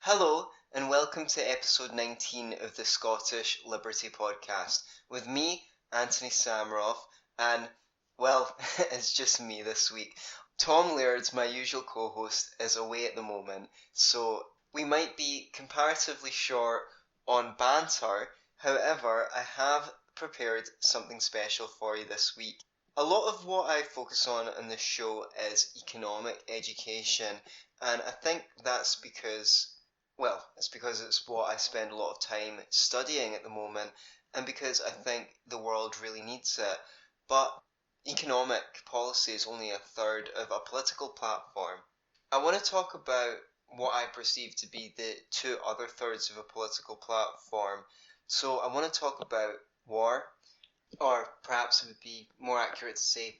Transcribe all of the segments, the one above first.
Hello, and welcome to episode 19 of the Scottish Liberty podcast with me, Antony Sammeroff, and, well, it's just me this week. Tom Laird, my usual co-host, is away at the moment, so we might be comparatively short on banter. However, I have prepared something special for you this week. A lot of what I focus on in this show is economic education, and I think that's because it's what I spend a lot of time studying at the moment, and because I think the world really needs it. But economic policy is only a third of a political platform. I want to talk about what I perceive to be the two other thirds of a political platform. So I want to talk about war, or perhaps it would be more accurate to say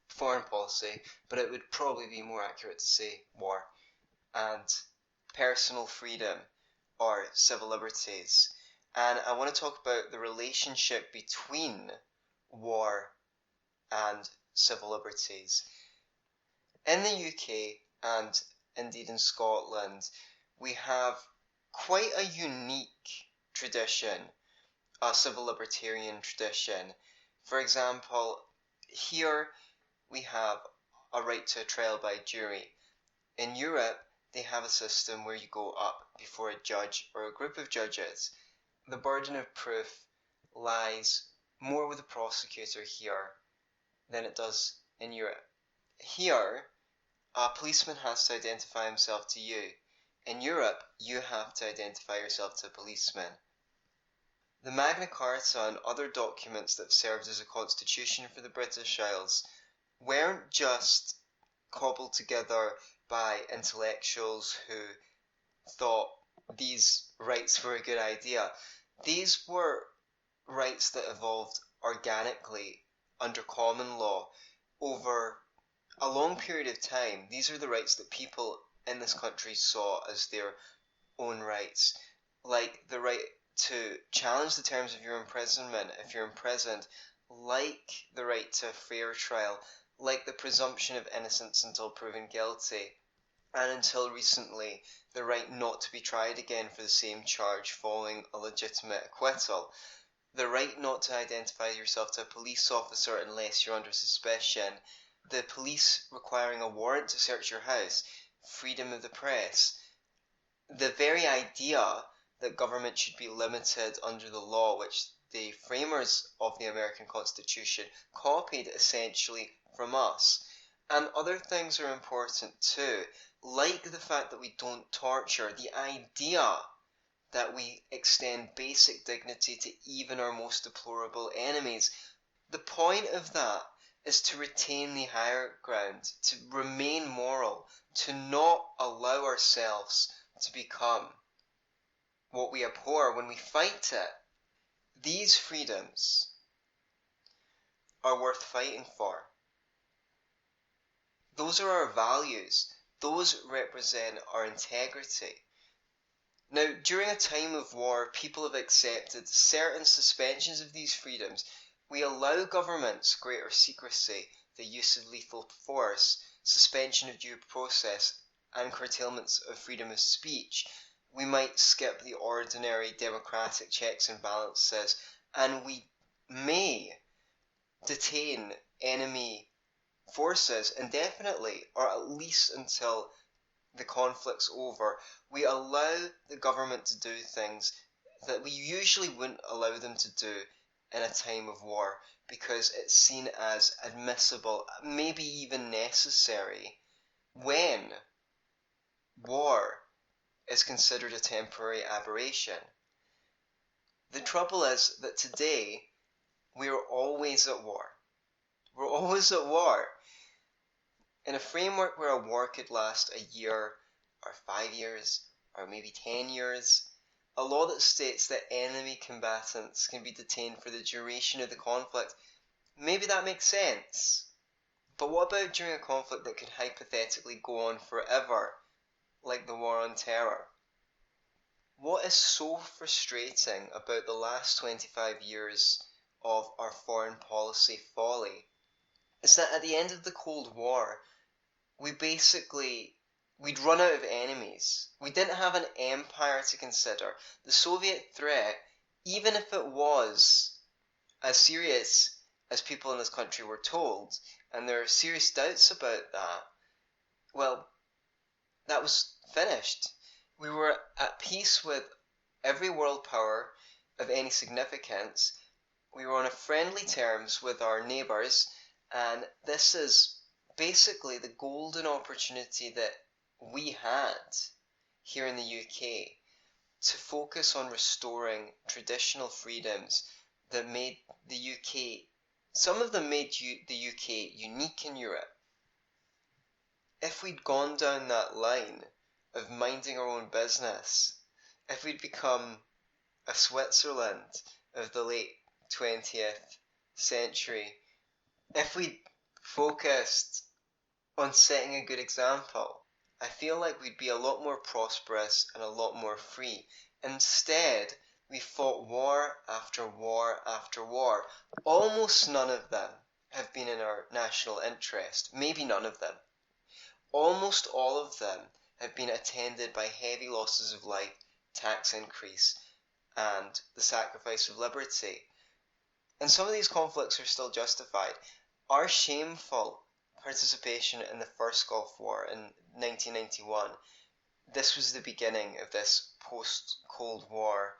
foreign policy, but it would probably be more accurate to say war, and personal freedom or civil liberties. And I want to talk about the relationship between war and civil liberties. In the UK and indeed in Scotland, we have quite a unique tradition, a civil libertarian tradition. For example, here we have a right to a trial by jury. In Europe, they have a system where you go up before a judge or a group of judges. The burden of proof lies more with the prosecutor here than it does in Europe. Here, a policeman has to identify himself to you. In Europe, you have to identify yourself to a policeman. The Magna Carta and other documents that have served as a constitution for the British Isles weren't just cobbled together by intellectuals who thought these rights were a good idea. These were rights that evolved organically under common law over a long period of time. These are the rights that people in this country saw as their own rights, like the right to challenge the terms of your imprisonment if you're imprisoned, like the right to a fair trial, like the presumption of innocence until proven guilty, and until recently, the right not to be tried again for the same charge following a legitimate acquittal, the right not to identify yourself to a police officer unless you're under suspicion, the police requiring a warrant to search your house, freedom of the press, the very idea that government should be limited under the law, which the framers of the American Constitution copied essentially from us. And other things are important too, like the fact that we don't torture, the idea that we extend basic dignity to even our most deplorable enemies. The point of that is to retain the higher ground, to remain moral, to not allow ourselves to become what we abhor when we fight it. These freedoms are worth fighting for. Those are our values. Those represent our integrity. Now, during a time of war, people have accepted certain suspensions of these freedoms. We allow governments greater secrecy, the use of lethal force, suspension of due process, and curtailments of freedom of speech. We might skip the ordinary democratic checks and balances, and we may detain enemy forces indefinitely, or at least until the conflict's over. We allow the government to do things that we usually wouldn't allow them to do in a time of war, because it's seen as admissible, maybe even necessary, when war is considered a temporary aberration. The trouble is that today we are always at war. We're always at war. In a framework where a war could last a year, or 5 years, or maybe 10 years, a law that states that enemy combatants can be detained for the duration of the conflict, maybe that makes sense. But what about during a conflict that could hypothetically go on forever, like the war on terror? What is so frustrating about the last 25 years of our foreign policy folly is that at the end of the Cold War, we basically we'd run out of enemies. We didn't have an empire to consider. The Soviet threat, even if it was as serious as people in this country were told, and there are serious doubts about that, well, that was finished. We were at peace with every world power of any significance. We were on a friendly terms with our neighbours, and this is basically the golden opportunity that we had here in the UK to focus on restoring traditional freedoms that made the UK, some of them made the UK unique in Europe. If we'd gone down that line of minding our own business, if we'd become a Switzerland of the late 20th century, if we'd focused on setting a good example, I feel like we'd be a lot more prosperous and a lot more free. Instead, we fought war after war after war. Almost none of them have been in our national interest. Maybe none of them. Almost all of them have been attended by heavy losses of life, tax increase, and the sacrifice of liberty. And some of these conflicts are still justified. Our shameful participation in the First Gulf War in 1991, this was the beginning of this post-Cold War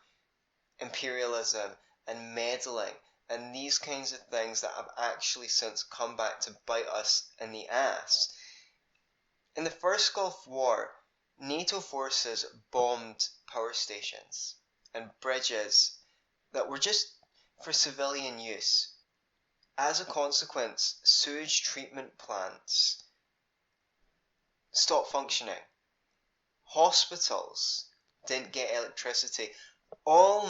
imperialism and meddling and these kinds of things that have actually since come back to bite us in the ass. In the First Gulf War, NATO forces bombed power stations and bridges that were just for civilian use. As a consequence, sewage treatment plants stopped functioning. Hospitals didn't get electricity. All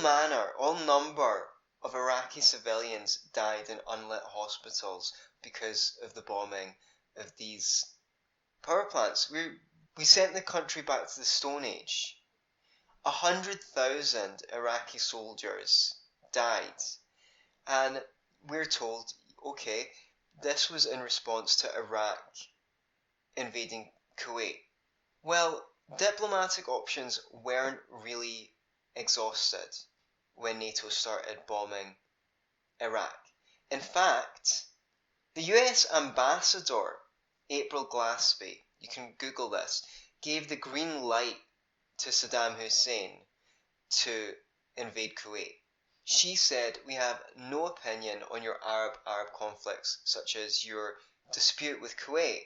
number of Iraqi civilians died in unlit hospitals because of the bombing of these power plants. We sent the country back to the Stone Age. 100,000 Iraqi soldiers died. And we're told, okay, this was in response to Iraq invading Kuwait. Well, diplomatic options weren't really exhausted when NATO started bombing Iraq. In fact, the US ambassador, April Glaspie, you can Google this, gave the green light to Saddam Hussein to invade Kuwait. She said, we have no opinion on your Arab conflicts, such as your dispute with Kuwait.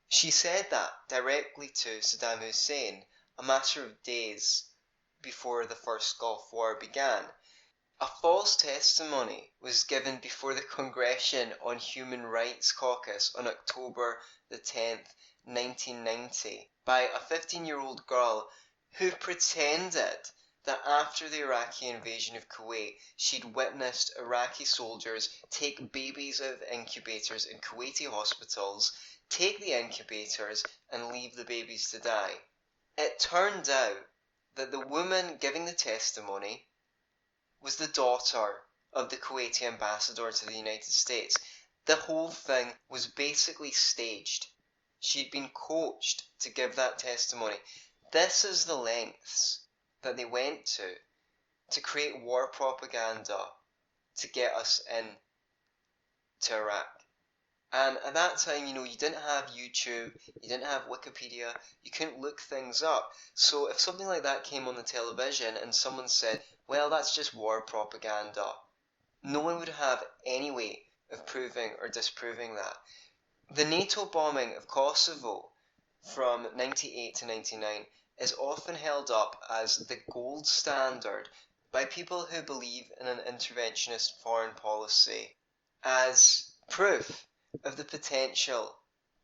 She said that directly to Saddam Hussein a matter of days before the First Gulf War began. A false testimony was given before the Congression on Human Rights Caucus on October the 10th, 1990, by a 15-year-old girl who pretended that after the Iraqi invasion of Kuwait, she'd witnessed Iraqi soldiers take babies out of incubators in Kuwaiti hospitals, take the incubators, and leave the babies to die. It turned out that the woman giving the testimony was the daughter of the Kuwaiti ambassador to the United States. The whole thing was basically staged. She'd been coached to give that testimony. This is the lengths that they went to create war propaganda to get us in to Iraq. And at that time, you didn't have YouTube, you didn't have Wikipedia, you couldn't look things up. So if something like that came on the television and someone said, well, that's just war propaganda, no one would have any way of proving or disproving that. The NATO bombing of Kosovo from 98 to 99 is often held up as the gold standard by people who believe in an interventionist foreign policy as proof of the potential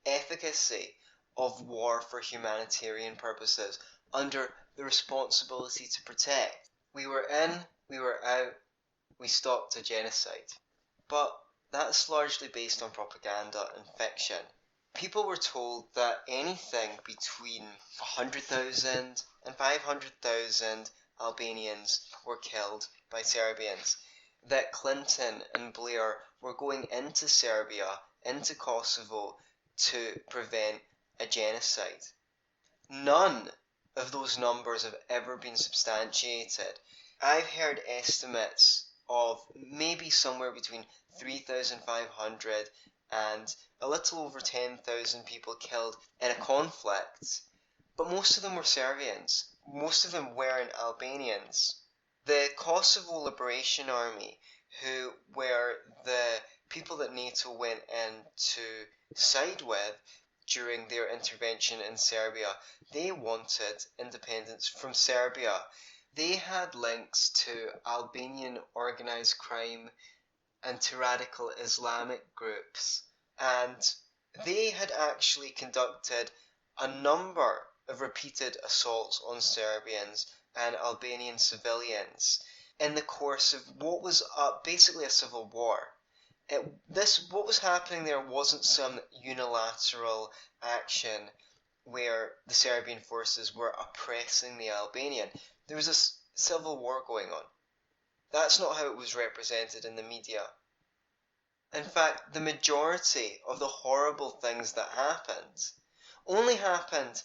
efficacy of war for humanitarian purposes under the responsibility to protect. We were in, we were out, we stopped a genocide. But that's largely based on propaganda and fiction. People were told that anything between 100,000 and 500,000 Albanians were killed by Serbians, that Clinton and Blair were going into Serbia, into Kosovo, to prevent a genocide. None of those numbers have ever been substantiated. I've heard estimates of maybe somewhere between 3,500 and a little over 10,000 people killed in a conflict, but most of them were Serbians. Most of them weren't Albanians. The Kosovo Liberation Army, who were the people that NATO went in to side with during their intervention in Serbia, they wanted independence from Serbia. They had links to Albanian organised crime and to radical Islamic groups, and they had actually conducted a number of repeated assaults on Serbians and Albanian civilians in the course of what was basically a civil war. What was happening there wasn't some unilateral action where the Serbian forces were oppressing the Albanian. There was a civil war going on. That's not how it was represented in the media. In fact, the majority of the horrible things that happened only happened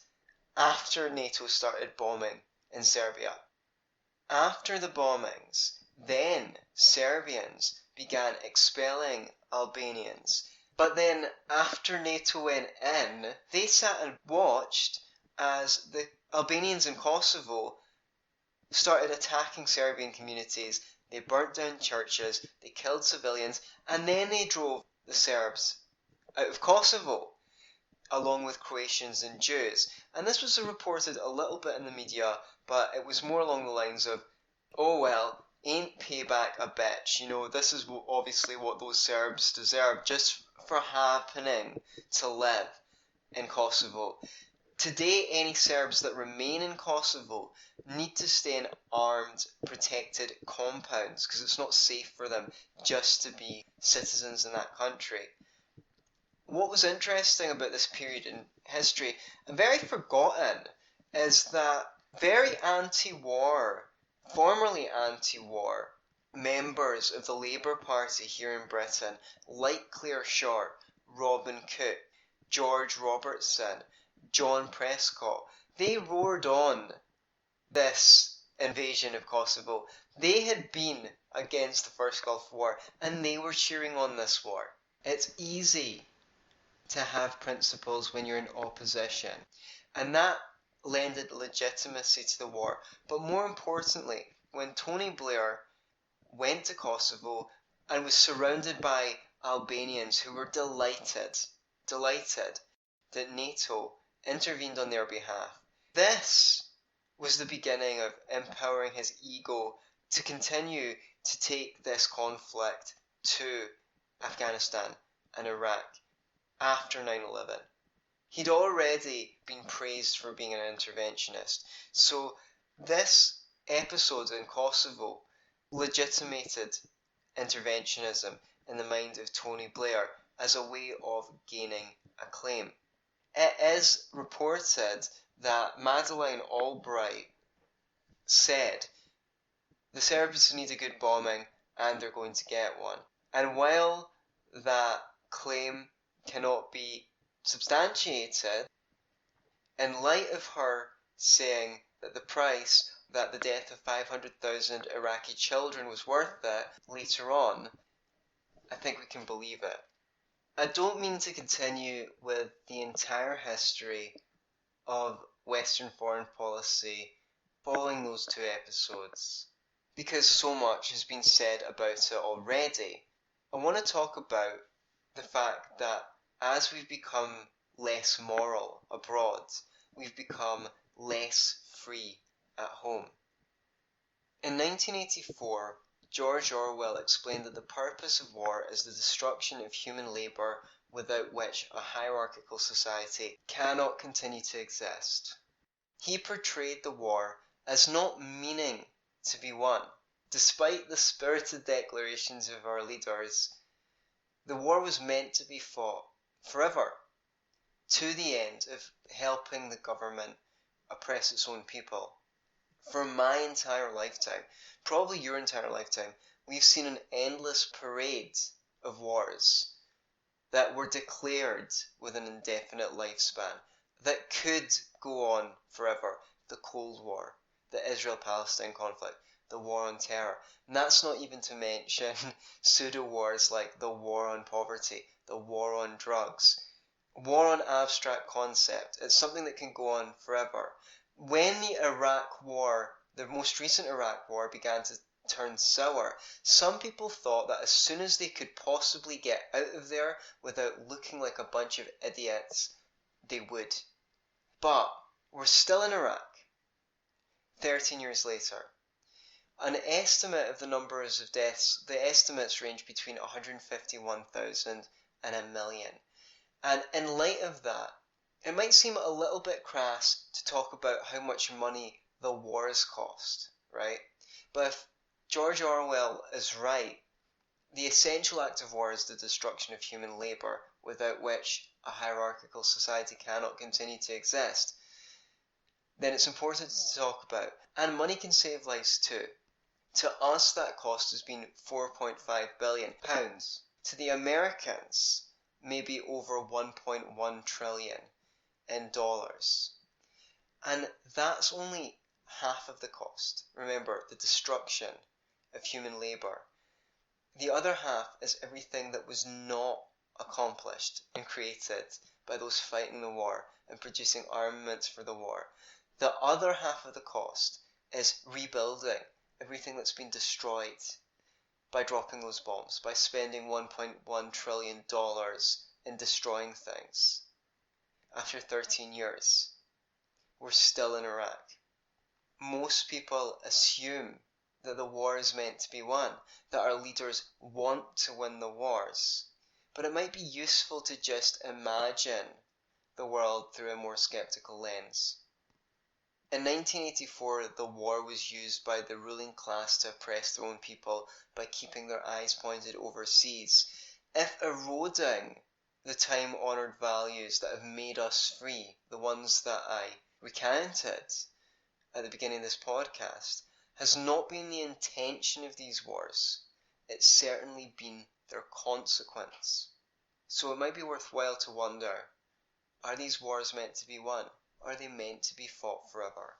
after NATO started bombing in Serbia. After the bombings, then Serbians began expelling Albanians. But then, after NATO went in, they sat and watched as the Albanians in Kosovo started attacking Serbian communities. They burnt down churches, they killed civilians, and then they drove the Serbs out of Kosovo, along with Croatians and Jews. And this was reported a little bit in the media, but it was more along the lines of, oh well, ain't payback a bitch? You know, this is obviously what those Serbs deserve just for happening to live in Kosovo. Today, any Serbs that remain in Kosovo need to stay in armed, protected compounds because it's not safe for them just to be citizens in that country. What was interesting about this period in history, and very forgotten, is that very anti-war, formerly anti-war, members of the Labour Party here in Britain, like Claire Short, Robin Cook, George Robertson, John Prescott, they roared on this invasion of Kosovo. They had been against the First Gulf War, and they were cheering on this war. It's easy to have principles when you're in opposition, and that lended legitimacy to the war. But more importantly, when Tony Blair went to Kosovo and was surrounded by Albanians who were delighted that NATO intervened on their behalf, this was the beginning of empowering his ego to continue to take this conflict to Afghanistan and Iraq after 9/11. He'd already been praised for being an interventionist, so this episode in Kosovo legitimated interventionism in the mind of Tony Blair as a way of gaining acclaim. It is reported that Madeleine Albright said, the Serbs need a good bombing and they're going to get one. And while that claim cannot be substantiated, in light of her saying that the price that the death of 500,000 Iraqi children was worth it later on, I think we can believe it. I don't mean to continue with the entire history of Western foreign policy following those two episodes, because so much has been said about it already. I want to talk about the fact that as we've become less moral abroad, we've become less free at home. In 1984, George Orwell explained that the purpose of war is the destruction of human labour, without which a hierarchical society cannot continue to exist. He portrayed the war as not meaning to be won. Despite the spirited declarations of our leaders, the war was meant to be fought forever, to the end of helping the government oppress its own people. For my entire lifetime, probably your entire lifetime, we've seen an endless parade of wars that were declared with an indefinite lifespan, that could go on forever. The Cold War, the Israel-Palestine conflict, the War on Terror. And that's not even to mention pseudo-wars like the War on Poverty, the War on Drugs, War on Abstract Concept. It's something that can go on forever. When the Iraq War, the most recent Iraq War, began to turn sour, some people thought that as soon as they could possibly get out of there without looking like a bunch of idiots, they would. But we're still in Iraq, 13 years later. An estimate of the numbers of deaths, the estimates range between 151,000 and a million. And in light of that, it might seem a little bit crass to talk about how much money the wars cost, right? But if George Orwell is right, the essential act of war is the destruction of human labour, without which a hierarchical society cannot continue to exist, then it's important to talk about. And money can save lives too. To us, that cost has been £4.5 billion. To the Americans, maybe over 1.1 trillion in dollars. And that's only half of the cost. Remember, the destruction of human labour. The other half is everything that was not accomplished and created by those fighting the war and producing armaments for the war. The other half of the cost is rebuilding everything that's been destroyed by dropping those bombs, by spending $1.1 trillion in destroying things. After 13 years, we're still in Iraq. Most people assume that the war is meant to be won, that our leaders want to win the wars. But it might be useful to just imagine the world through a more skeptical lens. In 1984, the war was used by the ruling class to oppress their own people by keeping their eyes pointed overseas. If eroding the time-honoured values that have made us free, the ones that I recounted at the beginning of this podcast, has not been the intention of these wars, it's certainly been their consequence. So it might be worthwhile to wonder, are these wars meant to be won? Are they meant to be fought forever?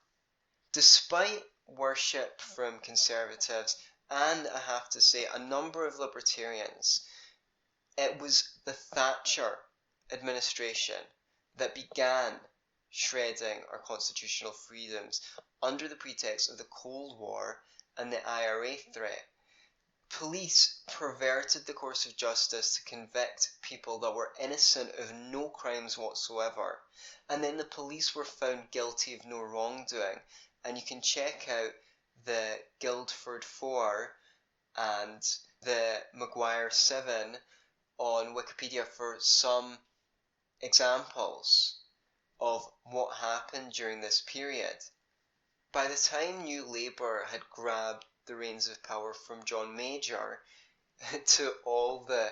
Despite worship from conservatives and, I have to say, a number of libertarians, it was the Thatcher administration that began shredding our constitutional freedoms under the pretext of the Cold War and the IRA threat. Police perverted the course of justice to convict people that were innocent of no crimes whatsoever, and then the police were found guilty of no wrongdoing. And you can check out the Guildford 4 and the Maguire 7 on Wikipedia for some examples of what happened during this period. By the time New Labour had grabbed the reins of power from John Major, to all the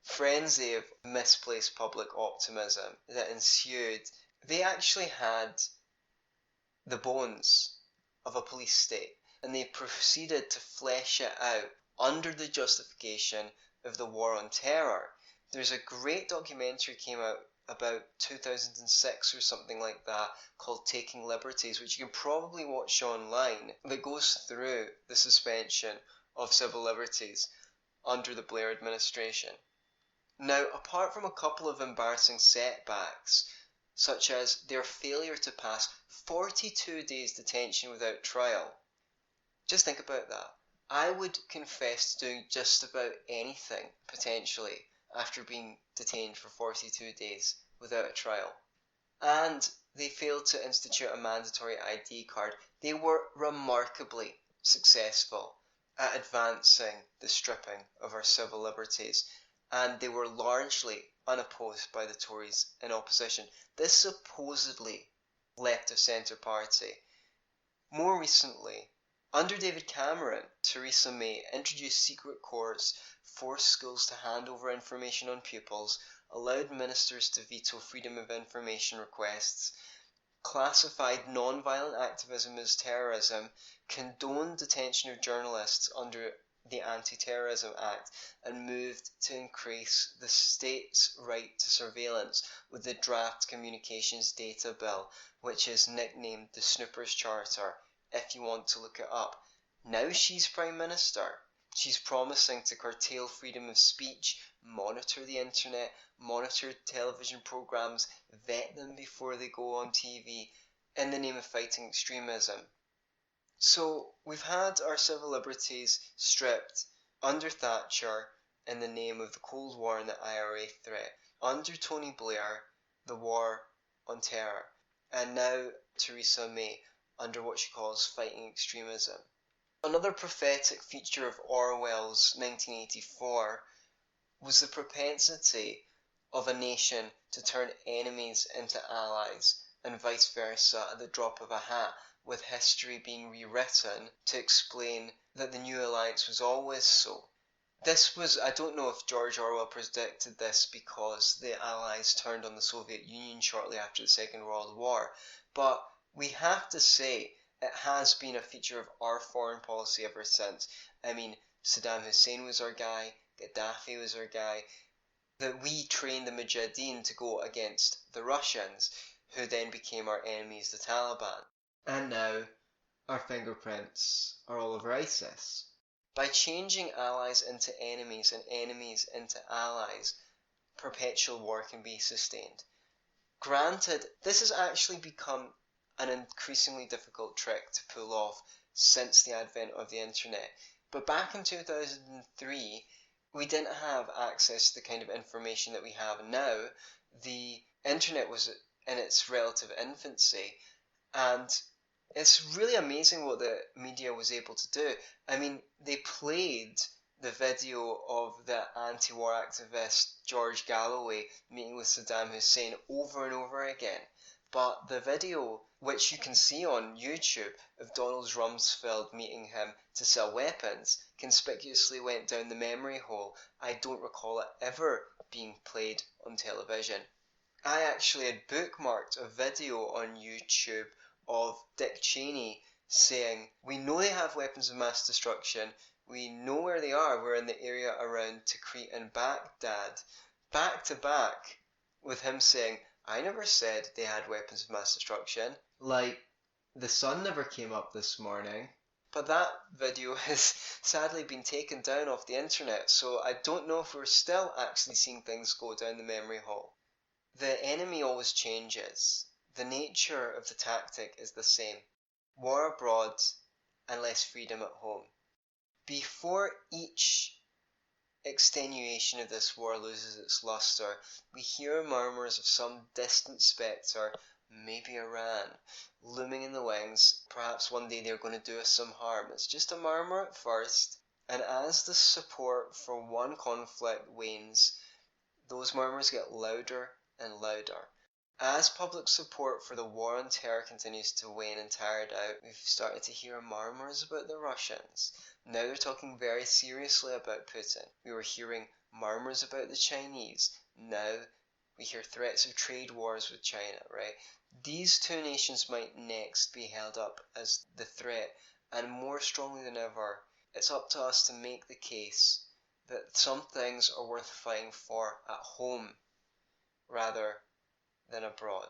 frenzy of misplaced public optimism that ensued, they actually had the bones of a police state, and they proceeded to flesh it out under the justification of the War on Terror. There's a great documentary came out about 2006 or something like that called Taking Liberties, which you can probably watch online, that goes through the suspension of civil liberties under the Blair administration. Now, apart from a couple of embarrassing setbacks, such as their failure to pass 42 days detention without trial, just think about that. I would confess to doing just about anything, potentially, after being detained for 42 days without a trial. And they failed to institute a mandatory ID card. They were remarkably successful at advancing the stripping of our civil liberties, and they were largely unopposed by the Tories in opposition. This supposedly left-of-centre party. More recently, under David Cameron, Theresa May introduced secret courts, forced schools to hand over information on pupils, allowed ministers to veto freedom of information requests, classified non-violent activism as terrorism, condoned detention of journalists under the Anti-Terrorism Act and moved to increase the state's right to surveillance with the Draft Communications Data Bill, which is nicknamed the Snoopers Charter, if you want to look it up. Now she's Prime Minister. She's promising to curtail freedom of speech, monitor the internet, monitor television programmes, vet them before they go on TV, in the name of fighting extremism. So we've had our civil liberties stripped under Thatcher in the name of the Cold War and the IRA threat, under Tony Blair, the war on terror, and now Theresa May under what she calls fighting extremism. Another prophetic feature of Orwell's 1984 was the propensity of a nation to turn enemies into allies and vice versa at the drop of a hat, with history being rewritten to explain that the new alliance was always so. This was, I don't know if George Orwell predicted this because the Allies turned on the Soviet Union shortly after the Second World War, but we have to say it has been a feature of our foreign policy ever since. I mean, Saddam Hussein was our guy, Gaddafi was our guy, that we trained the Mujahideen to go against the Russians, who then became our enemies, the Taliban. And now, our fingerprints are all over ISIS. By changing allies into enemies and enemies into allies, perpetual war can be sustained. Granted, this has actually become an increasingly difficult trick to pull off since the advent of the internet. But back in 2003, we didn't have access to the kind of information that we have now. The internet was in its relative infancy, and it's really amazing what the media was able to do. I mean, they played the video of the anti-war activist George Galloway meeting with Saddam Hussein over and over again. But the video, which you can see on YouTube, of Donald Rumsfeld meeting him to sell weapons, conspicuously went down the memory hole. I don't recall it ever being played on television. I actually had bookmarked a video on YouTube of Dick Cheney saying, "We know they have weapons of mass destruction, we know where they are, we're in the area around Tikrit and Baghdad," back to back with him saying, "I never said they had weapons of mass destruction, like the sun never came up this morning." But that video has sadly been taken down off the internet, so I don't know if we're still actually seeing things go down the memory hole. The enemy always changes. The nature of the tactic is the same. War abroad and less freedom at home. Before each extenuation of this war loses its luster, we hear murmurs of some distant spectre, maybe Iran, looming in the wings. Perhaps one day they're going to do us some harm. It's just a murmur at first, and as the support for one conflict wanes, those murmurs get louder and louder. As public support for the war on terror continues to wane and tired out, we've started to hear murmurs about the Russians. Now they're talking very seriously about Putin. We were hearing murmurs about the Chinese. Now we hear threats of trade wars with China, right? These two nations might next be held up as the threat, and more strongly than ever, it's up to us to make the case that some things are worth fighting for at home rather than abroad.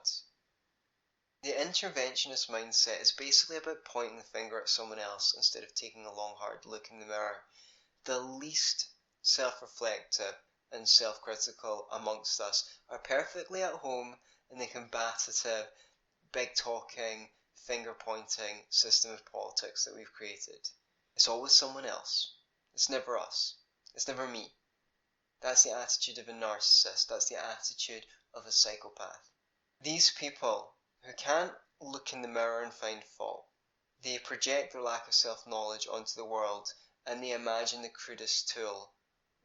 The interventionist mindset is basically about pointing the finger at someone else instead of taking a long hard look in the mirror. The least self-reflective and self-critical amongst us are perfectly at home in the combative, big-talking, finger-pointing system of politics that we've created. It's always someone else. It's never us. It's never me. That's the attitude of a narcissist. That's the attitude of a psychopath. These people who can't look in the mirror and find fault, they project their lack of self-knowledge onto the world, and they imagine the crudest tool,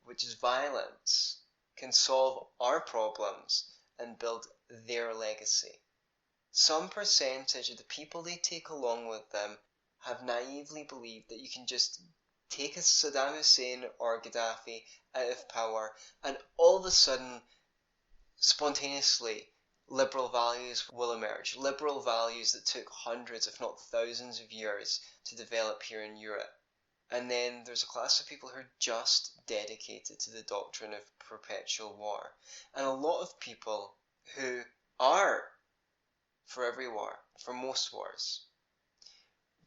which is violence, can solve our problems and build their legacy. Some percentage of the people they take along with them have naively believed that you can just take a Saddam Hussein or Gaddafi out of power and all of a sudden, spontaneously, liberal values will emerge. Liberal values that took hundreds, if not thousands of years to develop here in Europe. And then there's a class of people who are just dedicated to the doctrine of perpetual war. And a lot of people who are for every war, for most wars,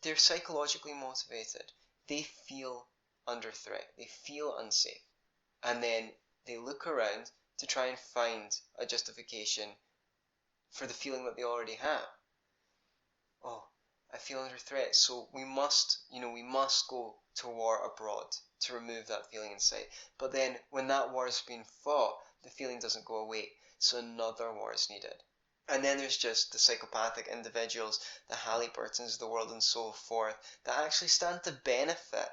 they're psychologically motivated. They feel under threat. They feel unsafe. And then they look around to try and find a justification for the feeling that they already have. Oh, I feel under threat, so we must go to war abroad to remove that feeling inside. But then when that war is being fought, the feeling doesn't go away, so another war is needed. And then there's just the psychopathic individuals, the Halliburtons of the world and so forth, that actually stand to benefit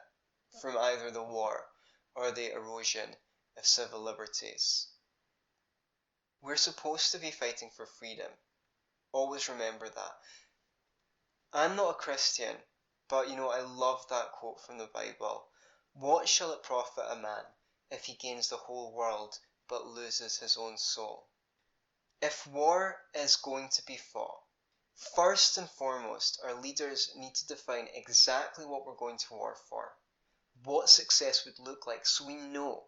from either the war or the erosion of civil liberties. We're supposed to be fighting for freedom. Always remember that. I'm not a Christian, but I love that quote from the Bible. What shall it profit a man if he gains the whole world but loses his own soul? If war is going to be fought, first and foremost, our leaders need to define exactly what we're going to war for, what success would look like, so we know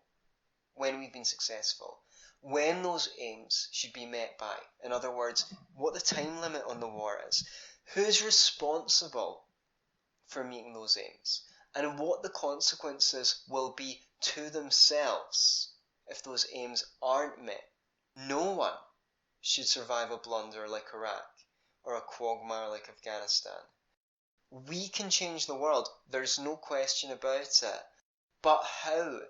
when we've been successful, when those aims should be met by. In other words, what the time limit on the war is, who's responsible for meeting those aims, and what the consequences will be to themselves if those aims aren't met. No one should survive a blunder like Iraq or a quagmire like Afghanistan. We can change the world, there's no question about it, but how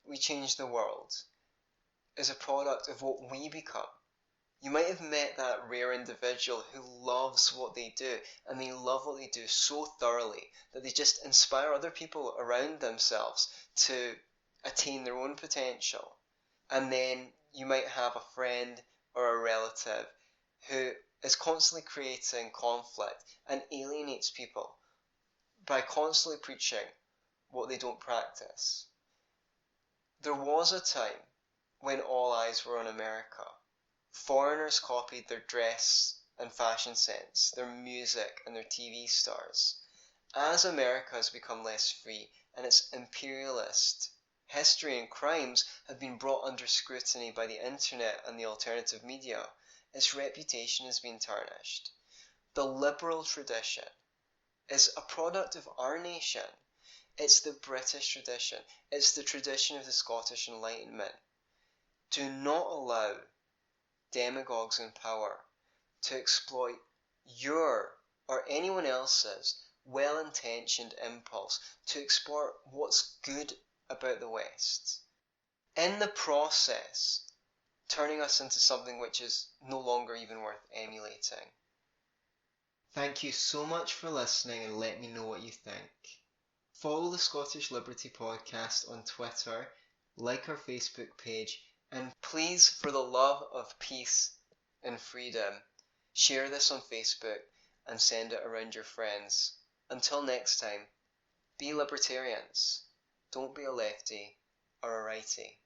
we change the world is a product of what we become. You might have met that rare individual who loves what they do, and they love what they do so thoroughly that they just inspire other people around themselves to attain their own potential. And then you might have a friend or a relative who is constantly creating conflict and alienates people by constantly preaching what they don't practice. There was a time when all eyes were on America. Foreigners copied their dress and fashion sense, their music and their TV stars. As America has become less free and its imperialist history and crimes have been brought under scrutiny by the internet and the alternative media, its reputation has been tarnished. The liberal tradition is a product of our nation. It's the British tradition. It's the tradition of the Scottish Enlightenment. Do not allow demagogues in power to exploit your or anyone else's well-intentioned impulse to exploit what's good about the West. In the process, turning us into something which is no longer even worth emulating. Thank you so much for listening, and let me know what you think. Follow the Scottish Liberty Podcast on Twitter, like our Facebook page, and please, for the love of peace and freedom, share this on Facebook and send it around your friends. Until next time, be libertarians. Don't be a lefty or a righty.